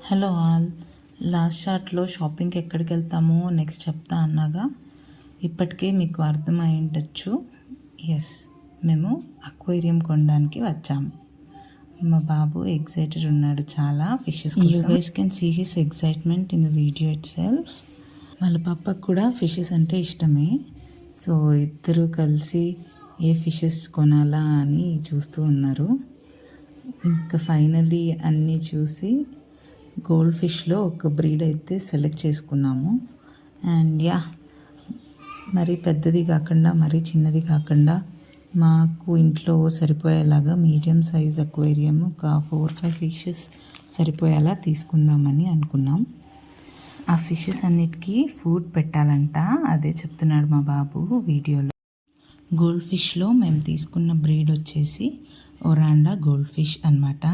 Hello all. Last షార్ట్లో షాపింగ్కి ఎక్కడికి వెళ్తామో నెక్స్ట్ చెప్తా అన్నాగా, ఇప్పటికే మీకు అర్థమై ఉండొచ్చు. ఎస్, మేము అక్వేరియం కొనడానికి వచ్చాము. మా బాబు ఎక్సైటెడ్ ఉన్నాడు చాలా fishes. You guys can see his excitement in the video itself. వాళ్ళ పాపకు కూడా ఫిషెస్ అంటే ఇష్టమే. సో ఇద్దరు కలిసి ఏ ఫిషెస్ కొనాలా అని చూస్తూ ఉన్నారు. ఇంకా ఫైనల్లీ అన్నీ చూసి గోల్డ్ ఫిష్లో ఒక బ్రీడ్ అయితే సెలెక్ట్ చేసుకున్నాము. అండ్ మరీ పెద్దది కాకుండా మరీ చిన్నది కాకుండా మాకు ఇంట్లో సరిపోయేలాగా మీడియం సైజ్ అక్వేరియం ఒక 4-5 ఫిషెస్ సరిపోయేలా తీసుకుందామని అనుకున్నాం. ఆ ఫిషెస్ అన్నిటికీ ఫుడ్ పెట్టాలంట, అదే చెప్తున్నాడు మా బాబు వీడియోలో. గోల్డ్ ఫిష్లో మేము తీసుకున్న బ్రీడ్ వచ్చేసి ఒరాండా గోల్డ్ ఫిష్ అనమాట.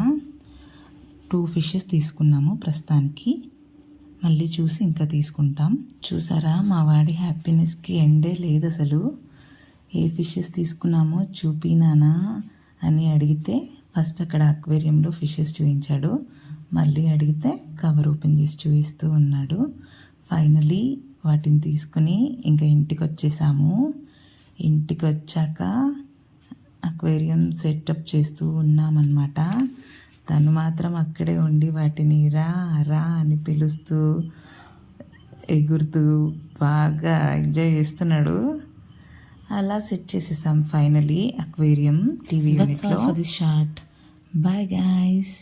2 ఫిషెస్ తీసుకున్నాము ప్రస్తుతానికి, మళ్ళీ చూసి ఇంకా తీసుకుంటాం. చూసారా, మా వాడి హ్యాపీనెస్కి ఎండే లేదు అసలు. ఏ ఫిషెస్ తీసుకున్నామో చూపినానా అని అడిగితే ఫస్ట్ అక్కడ అక్వేరియంలో ఫిషెస్ చూపించాడు, మళ్ళీ అడిగితే కవర్ ఓపెన్ చేసి చూపిస్తూ ఉన్నాడు. ఫైనలీ వాటిని తీసుకుని ఇంకా ఇంటికి వచ్చేసాము. ఇంటికి వచ్చాక అక్వేరియం సెటప్ చేస్తూ ఉన్నామన్నమాట. తను మాత్రం అక్కడే ఉండి వాటిని రా రా అని పిలుస్తూ ఎగురుతూ బాగా ఎంజాయ్ చేస్తున్నాడు. అలా సెట్ చేసేసాం ఫైనలీ అక్వేరియం టీవీ యూనిట్లో. For the short. Bye guys.